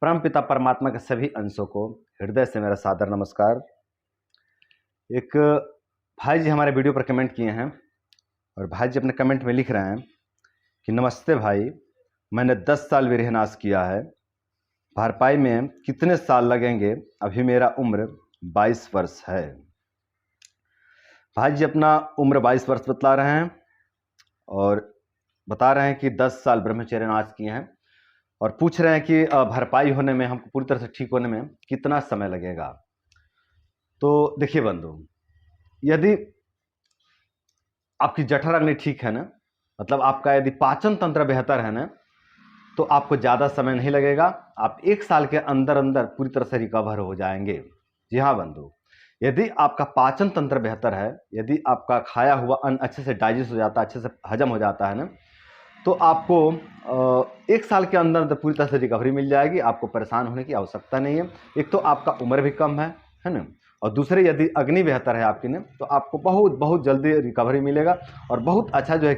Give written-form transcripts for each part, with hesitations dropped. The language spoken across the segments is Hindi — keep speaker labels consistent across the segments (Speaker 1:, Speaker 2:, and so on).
Speaker 1: परमपिता परमात्मा के सभी अंशों को हृदय से मेरा सादर नमस्कार। एक भाई जी हमारे वीडियो पर कमेंट किए हैं और भाई जी अपने कमेंट में लिख रहे हैं कि नमस्ते भाई, मैंने 10 साल वीरहनास किया है, भरपाई में कितने साल लगेंगे? अभी मेरा उम्र 22 वर्ष है। भाई जी अपना उम्र 22 वर्ष बतला रहे हैं और बता रहे हैं कि 10 साल ब्रह्मचर्य नाश किए हैं और पूछ रहे हैं कि भरपाई होने में, हमको पूरी तरह से ठीक होने में कितना समय लगेगा। तो देखिए बंधु, यदि आपकी जठर अग्नि ठीक है ना, मतलब आपका यदि पाचन तंत्र बेहतर है ना, तो आपको ज़्यादा समय नहीं लगेगा। आप 1 साल के अंदर अंदर पूरी तरह से रिकवर हो जाएंगे। जी हाँ बंधु, यदि आपका पाचन तंत्र बेहतर है, यदि आपका खाया हुआ अन्न अच्छे से डाइजेस्ट हो जाता है, अच्छे से हजम हो जाता है ना, तो आपको 1 साल के अंदर अंदर पूरी तरह से रिकवरी मिल जाएगी। आपको परेशान होने की आवश्यकता नहीं है। एक तो आपका उम्र भी कम है ना, और दूसरे यदि अग्नि बेहतर है आपकी ने, तो आपको बहुत बहुत जल्दी रिकवरी मिलेगा और बहुत अच्छा जो है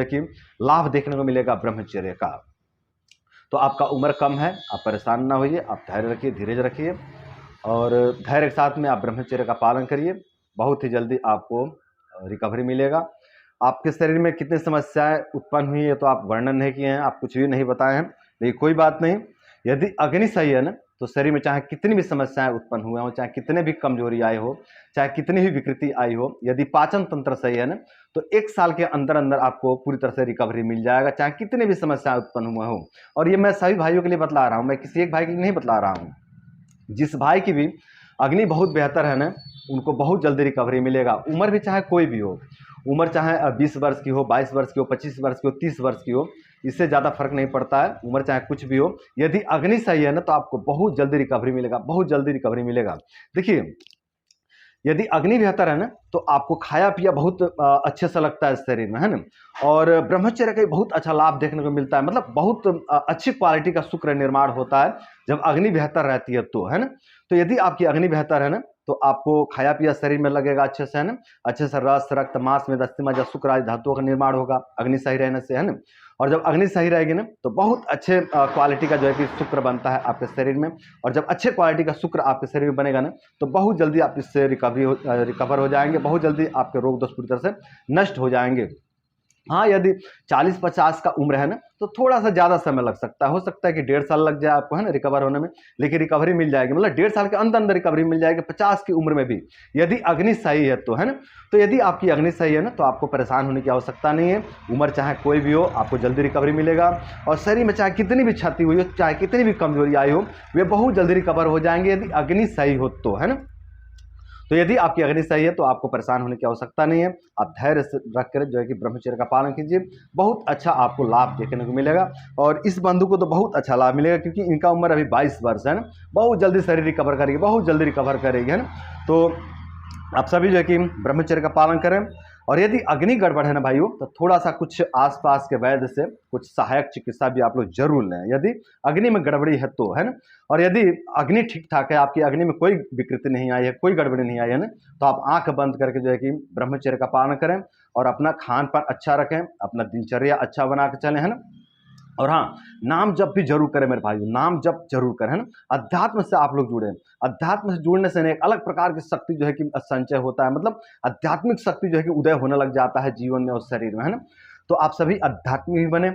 Speaker 1: कि लाभ देखने को मिलेगा ब्रह्मचर्य का। तो आपका उम्र कम है, आप परेशान ना होइए, आप धैर्य रखिए, धीरज रखिए और धैर्य के साथ में आप ब्रह्मचर्य का पालन करिए। बहुत ही जल्दी आपको रिकवरी मिलेगा। आपके शरीर में कितनी समस्याएं उत्पन्न हुई है तो आप वर्णन नहीं किए हैं, आप कुछ भी नहीं बताए हैं, लेकिन कोई बात नहीं। यदि अग्नि सही है ना, तो शरीर में चाहे कितनी भी समस्याएं उत्पन्न हुए हो, चाहे कितने भी कमजोरी आई हो, चाहे कितनी भी विकृति आई हो, यदि पाचन तंत्र सही है ना, तो 1 साल के अंदर अंदर आपको पूरी तरह से रिकवरी मिल जाएगा, चाहे कितने भी समस्याएं उत्पन्न हुए हो। और ये मैं सभी भाइयों के लिए बतला रहा हूँ, मैं किसी एक भाई के लिए नहीं बतला रहा हूँ। जिस भाई की भी अग्नि बहुत बेहतर है ना, उनको बहुत जल्दी रिकवरी मिलेगा। उम्र भी चाहे कोई भी हो, उम्र चाहे 20 वर्ष की हो, 22 वर्ष की हो, 25 वर्ष की हो, 30 वर्ष की हो, इससे ज़्यादा फर्क नहीं पड़ता है। उम्र चाहे कुछ भी हो, यदि अग्नि सही है ना, तो आपको बहुत जल्दी रिकवरी मिलेगा, बहुत जल्दी रिकवरी मिलेगा। देखिए, यदि अग्नि बेहतर है ना, तो आपको खाया पिया बहुत अच्छे से लगता है शरीर में, है ना। और ब्रह्मचर्य का बहुत अच्छा लाभ देखने को मिलता है, मतलब बहुत अच्छी क्वालिटी का शुक्र निर्माण होता है जब अग्नि बेहतर रहती है, तो है ना। तो यदि आपकी अग्नि बेहतर है ना, तो आपको खाया पिया शरीर में लगेगा अच्छे से, है ना। अच्छे से रस, रक्त, मांस में अस्थि मज्जा शुक्र आदि धातुओं का निर्माण होगा अग्नि सही रहने से, है ना। और जब अग्नि सही रहेगी ना, तो बहुत अच्छे क्वालिटी का जो है कि शुक्र बनता है आपके शरीर में। और जब अच्छे क्वालिटी का शुक्र आपके शरीर में बनेगा ना, तो बहुत जल्दी आप इससे रिकवर हो जाएंगे, बहुत जल्दी आपके रोग दोष पूरी तरह से नष्ट हो जाएंगे। हाँ, यदि 40-50 का उम्र है ना, तो थोड़ा सा ज़्यादा समय लग सकता है, हो सकता है कि 1.5 साल लग जाए आपको, है ना, रिकवर होने में, लेकिन रिकवरी मिल जाएगी, मतलब 1.5 साल के अंदर अंदर रिकवरी मिल जाएगी 50 की उम्र में भी, यदि अग्नि सही है तो, है ना। तो यदि आपकी अग्नि सही है ना, तो आपको परेशान होने की आवश्यकता नहीं है। उम्र चाहे कोई भी हो, आपको जल्दी रिकवरी मिलेगा और शरीर में चाहे कितनी भी क्षति हुई हो, चाहे कितनी भी कमजोरी आई हो, वे बहुत जल्दी रिकवर हो जाएंगे यदि अग्नि सही हो तो, है ना। तो यदि आपकी अग्नि सही है तो आपको परेशान होने की आवश्यकता नहीं है। आप धैर्य से रखकर जो है कि ब्रह्मचर्य का पालन कीजिए, बहुत अच्छा आपको लाभ देखने को मिलेगा। और इस बंधु को तो बहुत अच्छा लाभ मिलेगा, क्योंकि इनका उम्र अभी 22 वर्ष है ना, बहुत जल्दी शरीर रिकवर करेगी, बहुत जल्दी रिकवर करेगी, है ना। तो आप सभी जो है कि ब्रह्मचर्य का पालन करें। और यदि अग्नि गड़बड़ है ना भाइयों, तो थोड़ा सा कुछ आसपास के वैद्य से कुछ सहायक चिकित्सा भी आप लोग जरूर लें, यदि अग्नि में गड़बड़ी है तो, है ना। और यदि अग्नि ठीक ठाक है, आपकी अग्नि में कोई विकृति नहीं आई है, कोई गड़बड़ी नहीं आई है ना, तो आप आंख बंद करके जो है कि ब्रह्मचर्य का पालन करें और अपना खान पान अच्छा रखें, अपना दिनचर्या अच्छा बना के चलें, है ना। और हाँ, नाम जप भी जरूर करें मेरे भाइयों, नाम जप जरूर करें, है ना। अध्यात्म से आप लोग जुड़े, अध्यात्म से जुड़ने से एक अलग प्रकार की शक्ति जो है कि संचय होता है, मतलब आध्यात्मिक शक्ति जो है कि उदय होने लग जाता है जीवन में और शरीर में, है ना। तो आप सभी आध्यात्मिक भी बने,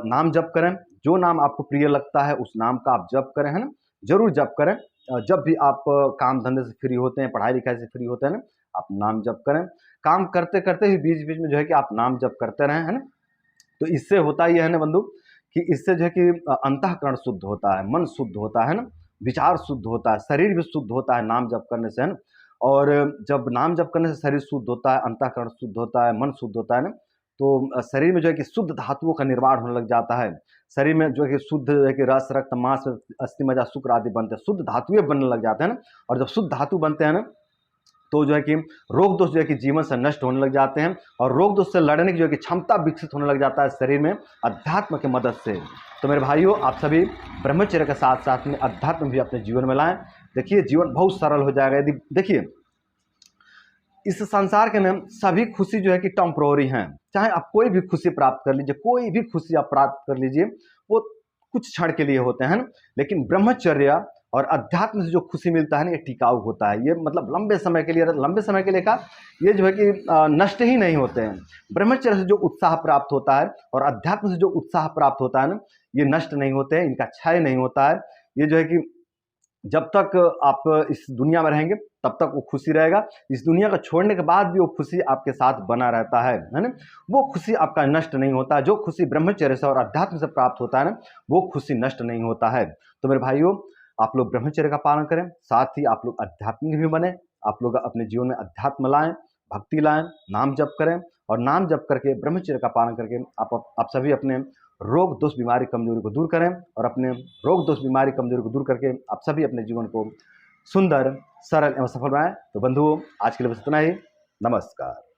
Speaker 1: नाम जप करें, जो नाम आपको प्रिय लगता है उस नाम का आप जप करें, है ना, जरूर जप करें। जब भी आप काम धंधे से फ्री होते हैं, पढ़ाई लिखाई से फ्री होते हैं ना, आप नाम जप करें। काम करते करते ही बीच बीच में जो है कि आप नाम जप करते रहें, है ना। तो इससे होता ही है ना बंधु, कि इससे जो है कि अंतःकरण शुद्ध होता है, मन शुद्ध होता है ना, विचार शुद्ध होता है, शरीर भी शुद्ध होता है नाम जप करने से, है ना। और जब नाम जप करने से शरीर शुद्ध होता है, अंतःकरण शुद्ध होता है, मन शुद्ध होता है ना, तो शरीर में जो है कि शुद्ध धातुओं का निर्माण होने लग जाता है। शरीर में जो है कि शुद्ध जो है कि रस, रक्त, मांस, अस्थि मज्जा शुक्र आदि बनते हैं, शुद्ध धातुएं बनने लग जाते हैं ना। और जब शुद्ध धातु बनते हैं ना, तो जो है कि रोग दोष जो है कि जीवन से नष्ट होने लग जाते हैं और रोग दोष से लड़ने की जो है कि क्षमता विकसित होने लग जाता है शरीर में अध्यात्म की मदद से। तो मेरे भाइयों, आप सभी ब्रह्मचर्य के साथ साथ में अध्यात्म भी अपने जीवन में लाएं। देखिए, जीवन बहुत सरल हो जाएगा। यदि देखिए, इस संसार के में सभी खुशी जो है कि टेम्पोररी हैं, चाहे आप कोई भी खुशी प्राप्त कर लीजिए, कोई भी खुशी आप प्राप्त कर लीजिए, वो कुछ क्षण के लिए होते हैं, लेकिन ब्रह्मचर्य और अध्यात्म से जो खुशी मिलता है ना, ये टिकाऊ होता है। ये मतलब लंबे समय के लिए, लंबे समय के लिए का ये जो है कि नष्ट ही नहीं होते हैं। ब्रह्मचर्य से जो उत्साह प्राप्त होता है और अध्यात्म से जो उत्साह प्राप्त होता है ना, ये नष्ट नहीं होते हैं, इनका क्षय नहीं होता है। ये जो है कि जब तक आप इस दुनिया में रहेंगे तब तक वो खुशी रहेगा, इस दुनिया को छोड़ने के बाद भी वो खुशी आपके साथ बना रहता है ना। वो खुशी आपका नष्ट नहीं होता। जो खुशी ब्रह्मचर्य से और अध्यात्म से प्राप्त होता है ना, वो खुशी नष्ट नहीं होता है। तो मेरे भाइयों, आप लोग ब्रह्मचर्य का पालन करें, साथ ही आप लोग आध्यात्मिक भी बने। आप लोग अपने जीवन में अध्यात्म लाएं, भक्ति लाएं, नाम जप करें, और नाम जप करके ब्रह्मचर्य का पालन करके आप सभी अपने रोग दोष बीमारी कमजोरी को दूर करें, और अपने रोग दोष बीमारी कमजोरी को दूर करके आप सभी अपने जीवन को सुंदर, सरल एवं सफल बनाएं। तो बंधुओं, आज के लिए बस इतना ही। नमस्कार।